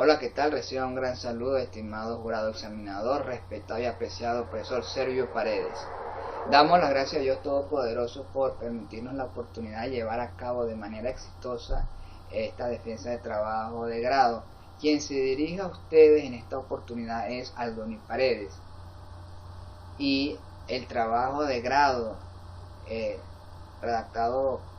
Hola, ¿qué tal? Reciba un gran saludo, estimado jurado examinador, respetado y apreciado profesor Sergio Paredes. Damos las gracias a Dios Todopoderoso por permitirnos la oportunidad de llevar a cabo de manera exitosa esta defensa de trabajo de grado. Quien se dirige a ustedes en esta oportunidad es Aldoni Paredes. Y el trabajo de grado redactado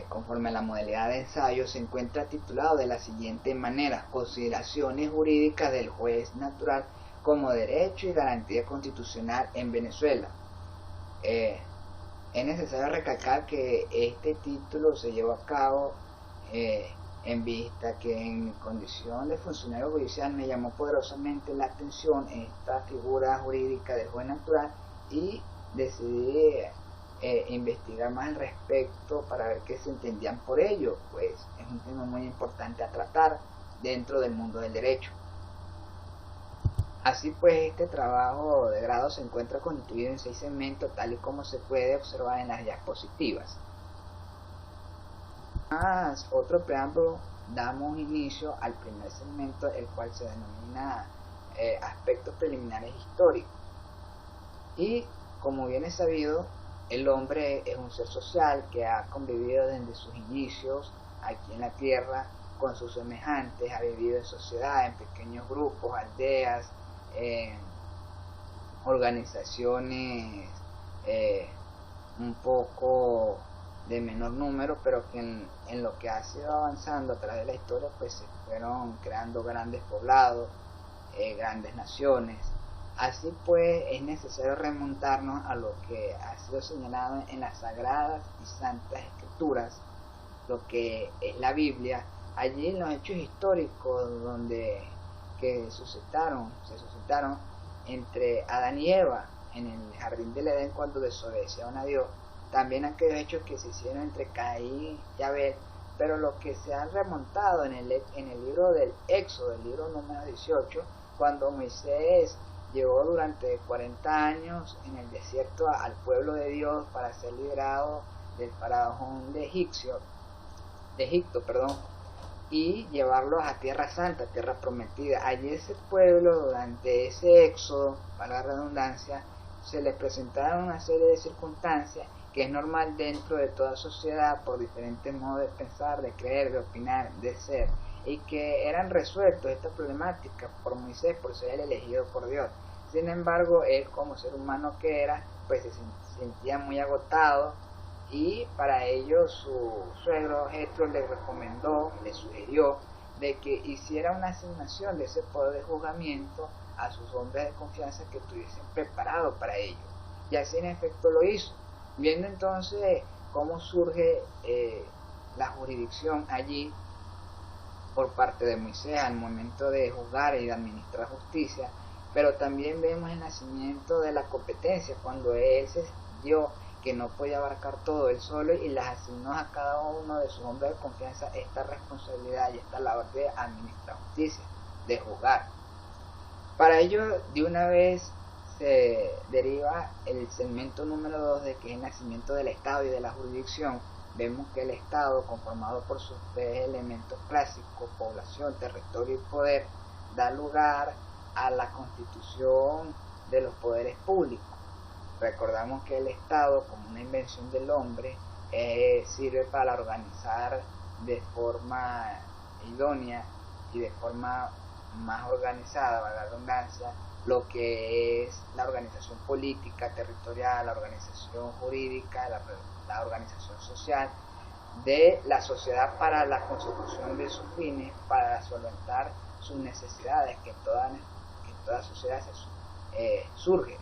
conforme a la modalidad de ensayo se encuentra titulado de la siguiente manera: consideraciones jurídicas del juez natural como derecho y garantía constitucional en Venezuela. Es necesario recalcar que este título se llevó a cabo en vista que en mi condición de funcionario judicial me llamó poderosamente la atención esta figura jurídica del juez natural y decidí investigar más al respecto para ver qué se entendían por ello, pues es un tema muy importante a tratar dentro del mundo del derecho. Así pues, este trabajo de grado se encuentra constituido en 6 segmentos, tal y como se puede observar en las diapositivas. Otro preámbulo, damos inicio al primer segmento, el cual se denomina aspectos preliminares históricos. Y como bien es sabido, el hombre es un ser social que ha convivido desde sus inicios aquí en la tierra con sus semejantes, ha vivido en sociedad, en pequeños grupos, aldeas, organizaciones un poco de menor número, pero que en lo que ha sido avanzando a través de la historia, pues se fueron creando grandes poblados, grandes naciones. Así pues, es necesario remontarnos a lo que ha sido señalado en las sagradas y santas escrituras, lo que es la Biblia. Allí en los hechos históricos se suscitaron entre Adán y Eva en el jardín del Edén cuando desobedecieron a Dios, también aquellos hechos que se hicieron entre Caín y Abel, pero lo que se han remontado en el libro del Éxodo, el libro número 18, cuando Moisés llevó durante 40 años en el desierto al pueblo de Dios para ser liberado del faraón de Egipto, y llevarlos a Tierra Santa, Tierra Prometida. Allí ese pueblo, durante ese éxodo, para la redundancia, se les presentaron una serie de circunstancias que es normal dentro de toda sociedad por diferentes modos de pensar, de creer, de opinar, de ser, y que eran resueltos estas problemáticas por Moisés, por ser el elegido por Dios. Sin embargo, él como ser humano que era, pues se sentía muy agotado, y para ello su suegro Jetro le recomendó, le sugirió de que hiciera una asignación de ese poder de juzgamiento a sus hombres de confianza que estuviesen preparados para ello. Y así en efecto lo hizo. Viendo entonces cómo surge la jurisdicción allí por parte de Moisés al momento de juzgar y de administrar justicia, pero también vemos el nacimiento de la competencia cuando él se dio que no podía abarcar todo él solo y les asignó a cada uno de sus hombres de confianza esta responsabilidad y esta labor de administrar justicia, de juzgar. Para ello, de una vez se deriva el segmento número 2, de que es el nacimiento del Estado y de la jurisdicción. Vemos que el Estado, conformado por sus 3 elementos clásicos, población, territorio y poder, da lugar a la constitución de los poderes públicos. Recordamos que el Estado, como una invención del hombre, sirve para organizar de forma idónea y de forma más organizada, valga la redundancia, lo que es la organización política, territorial, la organización jurídica, la organización social de la sociedad para la consecución de sus fines, para solventar sus necesidades que en toda sociedad surge.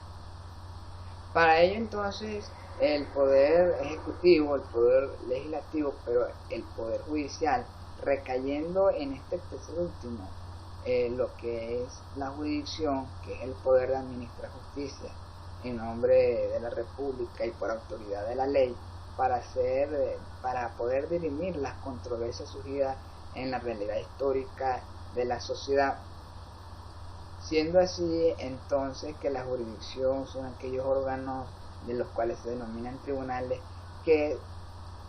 Para ello entonces el poder ejecutivo, el poder legislativo, pero el poder judicial, recayendo en este tercer último, lo que es la jurisdicción, que es el poder de administrar justicia en nombre de la República y por autoridad de la ley, para poder dirimir las controversias surgidas en la realidad histórica de la sociedad. Siendo así entonces que la jurisdicción son aquellos órganos de los cuales se denominan tribunales que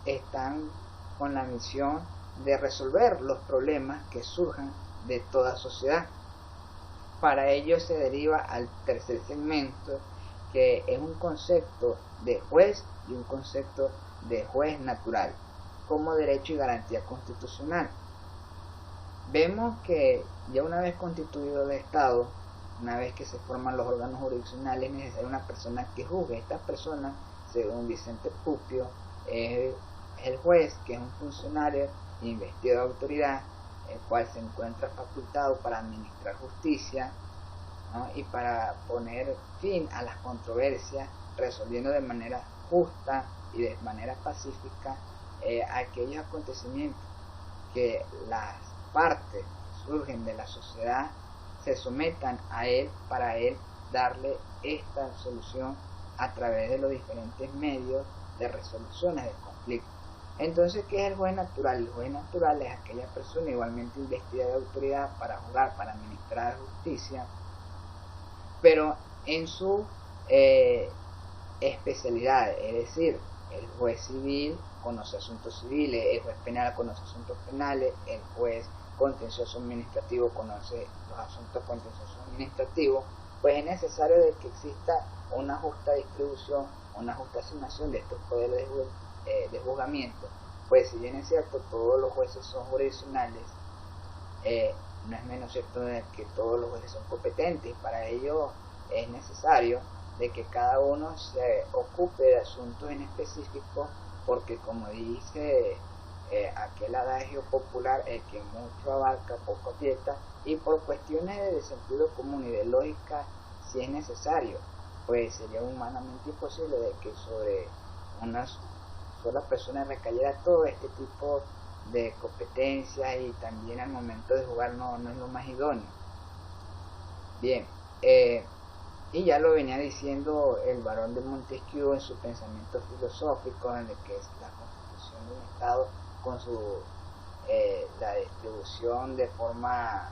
están con la misión de resolver los problemas que surjan de toda sociedad. Para ello se deriva al tercer segmento, que es un concepto de juez y un concepto de juez natural como derecho y garantía constitucional. Vemos que ya una vez constituido el Estado, una vez que se forman los órganos jurisdiccionales, es necesaria una persona que juzgue. Esta persona, según Vicente Pupio, es el juez, que es un funcionario investido de autoridad, el cual se encuentra facultado para administrar justicia, ¿no? Y para poner fin a las controversias, resolviendo de manera justa y de manera pacífica aquellos acontecimientos que las partes que surgen de la sociedad se sometan a él, para él darle esta solución a través de los diferentes medios de resoluciones de conflictos. Entonces, ¿qué es el juez natural? El juez natural es aquella persona igualmente investida de autoridad para juzgar, para administrar justicia, pero en su especialidad, es decir, el juez civil conoce asuntos civiles, el juez penal conoce asuntos penales, el juez contencioso administrativo conoce los asuntos contenciosos administrativos. Pues es necesario de que exista una justa distribución, una justa asignación de estos poderes de juzgamiento. Pues si bien es cierto, todos los jueces son jurisdiccionales, no es menos cierto de que todos los jueces son competentes. Para ello es necesario de que cada uno se ocupe de asuntos en específico, porque como dice aquel adagio popular, el que mucho abarca poco aprieta, y por cuestiones de sentido común y de lógica, si es necesario, pues sería humanamente imposible de que sobre una sola persona recayera todo este tipo de competencias, y también al momento de jugar no es lo más idóneo. Bien, y ya lo venía diciendo el barón de Montesquieu en su pensamiento filosófico, en el que es la constitución de un Estado con su la distribución de forma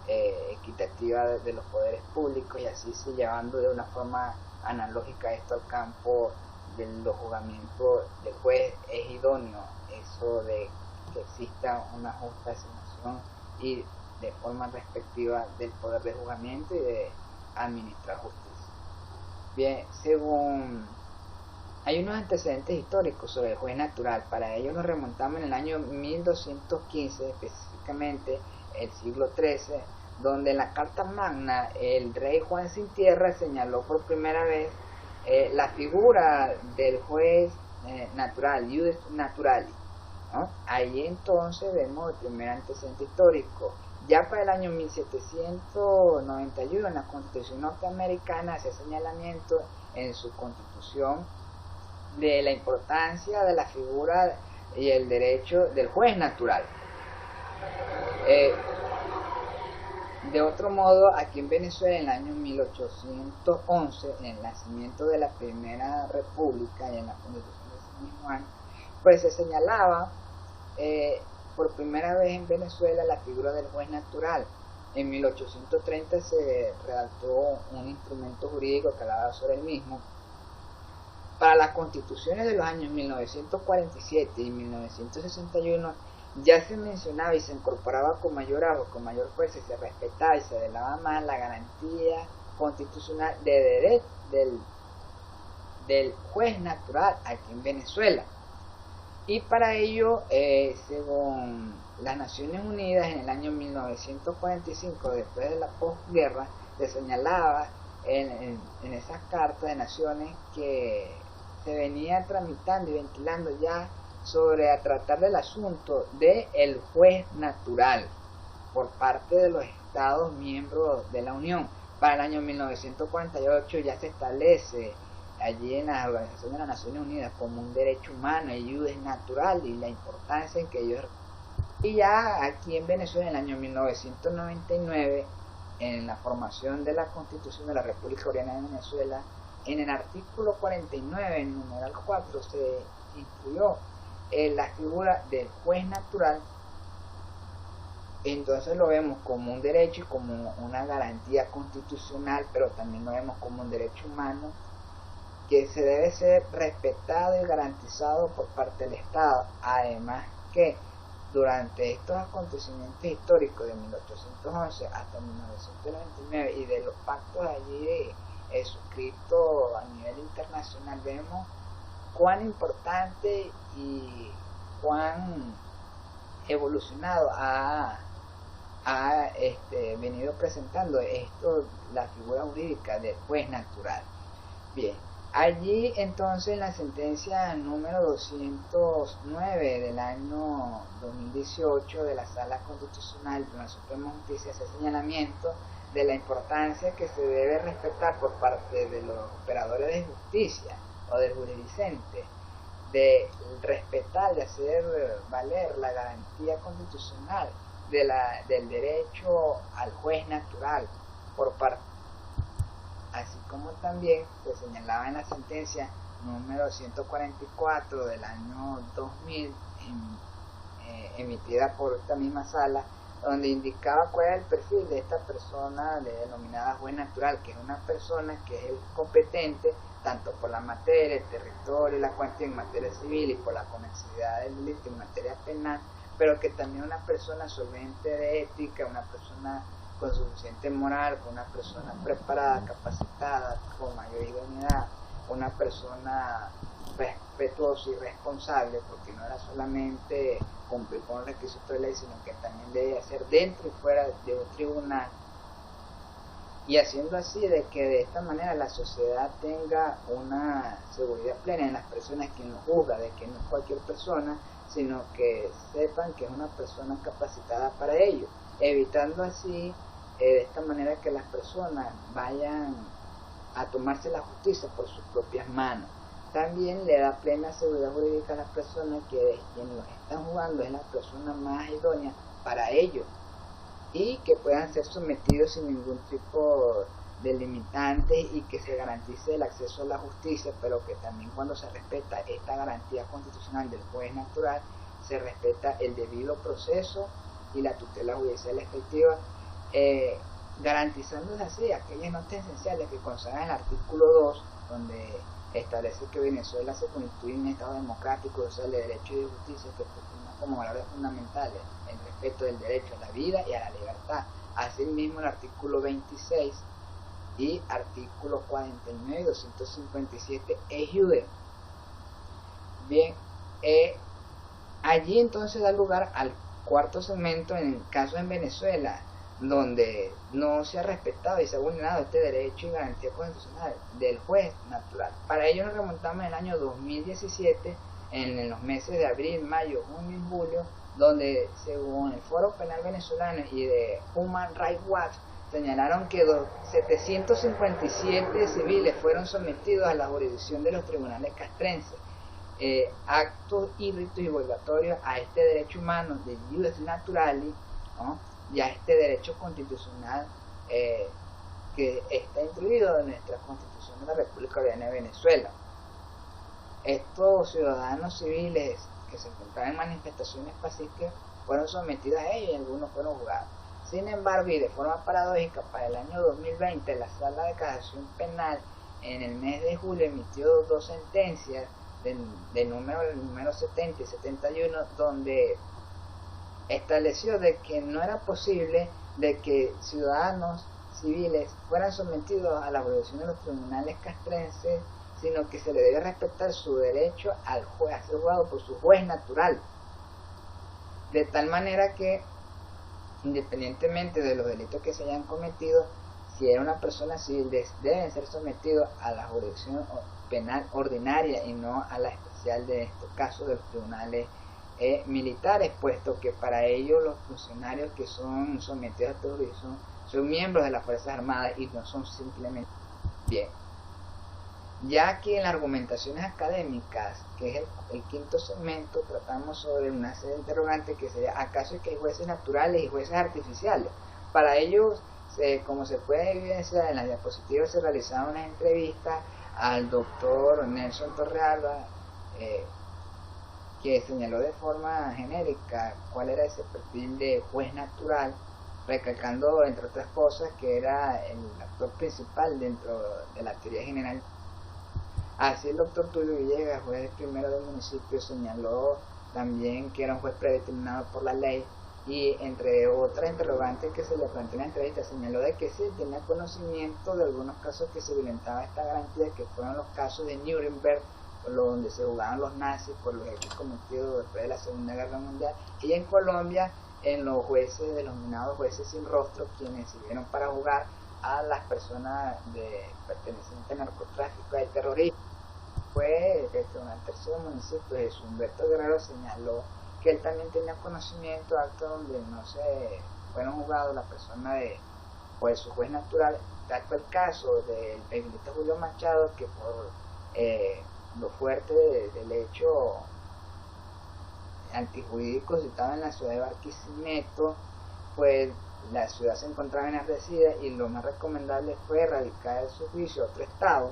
equitativa de los poderes públicos, y así se llevando de una forma analógica esto al campo de los juzgamientos del juez. Es idóneo eso de que exista una justa asignación y de forma respectiva del poder de juzgamiento y de administrar justicia. Bien, según hay unos antecedentes históricos sobre el juez natural. Para ello nos remontamos en el año 1215, específicamente el siglo XIII, donde en la Carta Magna el rey Juan Sin Tierra señaló por primera vez la figura del juez natural, ius naturalis, ¿no? Ahí entonces vemos el primer antecedente histórico. Ya para el año 1791, en la Constitución norteamericana, hace señalamiento en su Constitución de la importancia de la figura y el derecho del juez natural. De otro modo, aquí en Venezuela, en el año 1811, en el nacimiento de la Primera República y en la Constitución de ese mismo año, pues se señalaba por primera vez en Venezuela la figura del juez natural. En 1830 se redactó un instrumento jurídico que hablaba sobre el mismo. Para las constituciones de los años 1947 y 1961 ya se mencionaba y se incorporaba con mayor auge, con mayor fuerza, y se respetaba y se velaba más la garantía constitucional de derecho del juez natural aquí en Venezuela. Y para ello, según las Naciones Unidas, en el año 1945, después de la posguerra, se señalaba en esas cartas de naciones que se venía tramitando y ventilando ya sobre a tratar del asunto del juez natural por parte de los Estados miembros de la Unión. Para el año 1948 ya se establece allí en la Organización de las Naciones Unidas como un derecho humano, el ius natural, y la importancia en que ellos... Y ya aquí en Venezuela, en el año 1999, en la formación de la Constitución de la República Bolivariana de Venezuela, en el artículo 49, en numeral 4, se incluyó la figura del juez natural. Entonces lo vemos como un derecho y como una garantía constitucional, pero también lo vemos como un derecho humano que se debe ser respetado y garantizado por parte del Estado. Además que durante estos acontecimientos históricos de 1811 hasta 1999 y de los pactos allí suscritos a nivel internacional, vemos cuán importante y cuán evolucionado ha venido presentando esto la figura jurídica del juez natural. Bien, allí entonces en la sentencia número 209 del año 2018 de la Sala Constitucional de la Suprema Justicia hace señalamiento de la importancia que se debe respetar por parte de los operadores de justicia o del jurisdicente, de respetar, de hacer valer la garantía constitucional del derecho al juez natural por parte, así como también se señalaba en la sentencia número 144 del año 2000 emitida por esta misma sala, donde indicaba cuál era el perfil de esta persona denominada juez natural, que es una persona que es el competente tanto por la materia, el territorio, la cuantía en materia civil y por la conexidad del delito en materia penal, pero que también una persona solvente de ética, una persona con suficiente moral, una persona preparada, capacitada, con mayor idoneidad, una persona respetuosa y responsable, porque no era solamente cumplir con los requisitos de ley, sino que también debe hacer dentro y fuera de un tribunal, y haciendo así de que de esta manera la sociedad tenga una seguridad plena en las personas que lo juzga, de que no es cualquier persona, sino que sepan que es una persona capacitada para ello, evitando así de esta manera que las personas vayan a tomarse la justicia por sus propias manos. También le da plena seguridad jurídica a las personas que quien los están jugando es la persona más idónea para ello, y que puedan ser sometidos sin ningún tipo de limitantes y que se garantice el acceso a la justicia, pero que también cuando se respeta esta garantía constitucional del juez natural, se respeta el debido proceso y la tutela judicial efectiva, garantizando así aquellas notas esenciales que consagran el artículo 2, donde establece que Venezuela se constituye en un Estado democrático, social, de derecho y de justicia, que proclama como valores fundamentales el respeto del derecho a la vida y a la libertad. Asimismo, el artículo 26 y artículos 49 y 257 EJUDE. Bien, allí entonces da lugar al cuarto segmento en el caso en Venezuela, donde no se ha respetado y se ha vulnerado este derecho y garantía constitucional del juez natural. Para ello nos remontamos al año 2017, en los meses de abril, mayo, junio y julio, donde según el Foro Penal Venezolano y de Human Rights Watch señalaron que 757 civiles fueron sometidos a la jurisdicción de los tribunales castrenses, actos y ritos obligatorios a este derecho humano de ius naturali, ¿no?, y a este derecho constitucional que está incluido en nuestra Constitución de la República Bolivariana de Venezuela. Estos ciudadanos civiles que se encontraban en manifestaciones pacíficas fueron sometidos a ello y algunos fueron juzgados. Sin embargo, y de forma paradójica, para el año 2020 la Sala de Casación Penal en el mes de julio emitió dos sentencias de número 70 y 71, donde estableció de que no era posible de que ciudadanos civiles fueran sometidos a la jurisdicción de los tribunales castrenses, sino que se le debe respetar su derecho al juez, a ser juzgado por su juez natural, de tal manera que independientemente de los delitos que se hayan cometido, si era una persona civil, deben ser sometidos a la jurisdicción penal ordinaria y no a la especial de estos casos de los tribunales militares, puesto que para ello los funcionarios que son sometidos a esta jurisdicción son miembros de las Fuerzas Armadas y no son simplemente bien. Ya que en las argumentaciones académicas, que es el quinto segmento, tratamos sobre una serie de interrogantes que sería: ¿acaso es que hay jueces naturales y jueces artificiales? Para ello, como se puede evidenciar en las diapositivas, se realizaron unas entrevistas al doctor Nelson Torrealba, que señaló de forma genérica cuál era ese perfil de juez natural, recalcando, entre otras cosas, que era el actor principal dentro de la teoría general. Así el doctor Tulio Villegas, juez primero del municipio, señaló también que era un juez predeterminado por la ley, y entre otras interrogantes que se le planteó en la entrevista, señaló de que sí tenía conocimiento de algunos casos que se violentaba esta garantía, que fueron los casos de Nuremberg, donde se jugaban los nazis por los hechos cometidos después de la Segunda Guerra Mundial, y en Colombia en los jueces denominados jueces sin rostro, quienes sirvieron para juzgar a las personas pertenecientes al narcotráfico y al terrorismo. Fue el Tribunal Tercero Municipio, Jesús Humberto Guerrero, señaló que él también tenía conocimiento de actos donde no se fueron juzgados las personas de su juez natural. Tal fue el caso del periodista Julio Machado, que por lo fuerte del hecho antijurídico citado en la ciudad de Barquisimeto, pues la ciudad se encontraba enardecida y lo más recomendable fue erradicar su juicio a otro estado,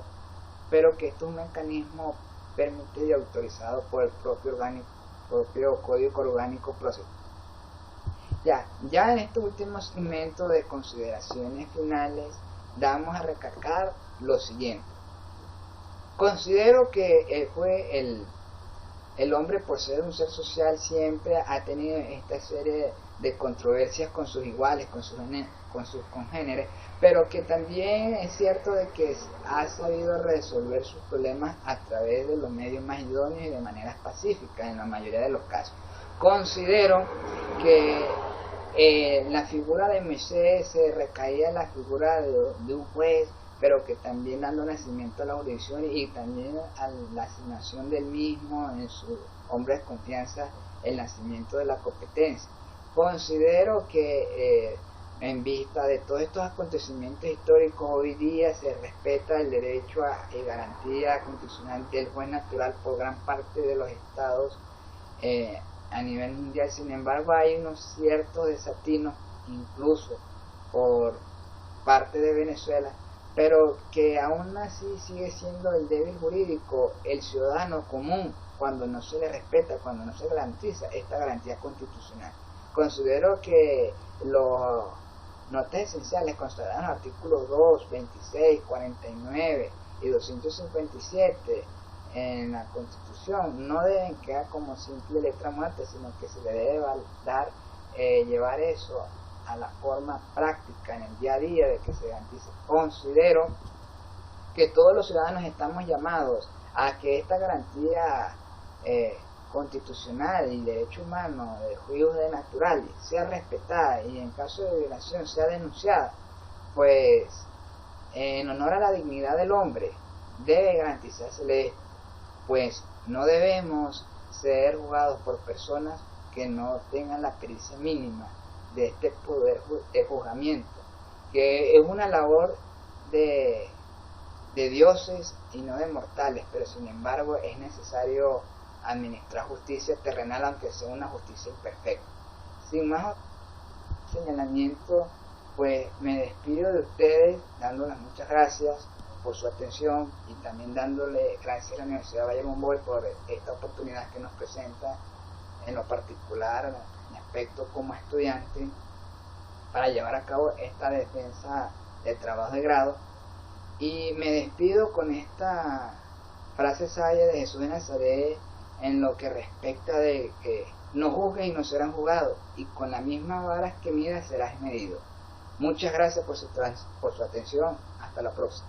pero que esto es un mecanismo permitido y autorizado por el propio Código Orgánico Procesal. Ya en este último segmento de consideraciones finales, vamos a recalcar lo siguiente. Considero que fue el hombre, por ser un ser social, siempre ha tenido esta serie de controversias con sus iguales, con sus congéneres, pero que también es cierto de que ha sabido resolver sus problemas a través de los medios más idóneos y de maneras pacíficas en la mayoría de los casos. Considero que la figura de Moisés se recaía en la figura de un juez, pero que también dando nacimiento a la jurisdicción y también a la asignación del mismo en su hombre de confianza, el nacimiento de la competencia. Considero que en vista de todos estos acontecimientos históricos, hoy día se respeta el derecho y garantía constitucional del juez natural por gran parte de los estados a nivel mundial. Sin embargo, hay unos ciertos desatinos, incluso por parte de Venezuela, pero que aún así sigue siendo el débil jurídico, el ciudadano común, cuando no se le respeta, cuando no se garantiza esta garantía constitucional. Considero que los notas esenciales consideradas en los artículos 2, 26, 49 y 257 en la Constitución no deben quedar como simple letra muerta, sino que se le debe llevar eso a la forma práctica en el día a día de que se garantice. Considero que todos los ciudadanos estamos llamados a que esta garantía constitucional y derecho humano de juicios de naturales sea respetada y en caso de violación sea denunciada, pues en honor a la dignidad del hombre debe garantizarse, pues no debemos ser juzgados por personas que no tengan la pericia mínima de este poder de juzgamiento, que es una labor de dioses y no de mortales, pero sin embargo es necesario administrar justicia terrenal, aunque sea una justicia imperfecta. Sin más señalamiento, pues me despido de ustedes dándoles muchas gracias por su atención y también dándole gracias a la Universidad Valle Monboy por esta oportunidad que nos presenta, en lo particular mi aspecto como estudiante, para llevar a cabo esta defensa del trabajo de grado. Y me despido con esta frase sabia de Jesús de Nazaret en lo que respecta de que no juzgues y no serán juzgados, y con la misma vara que midas serás medido. Muchas gracias por su atención. Hasta la próxima.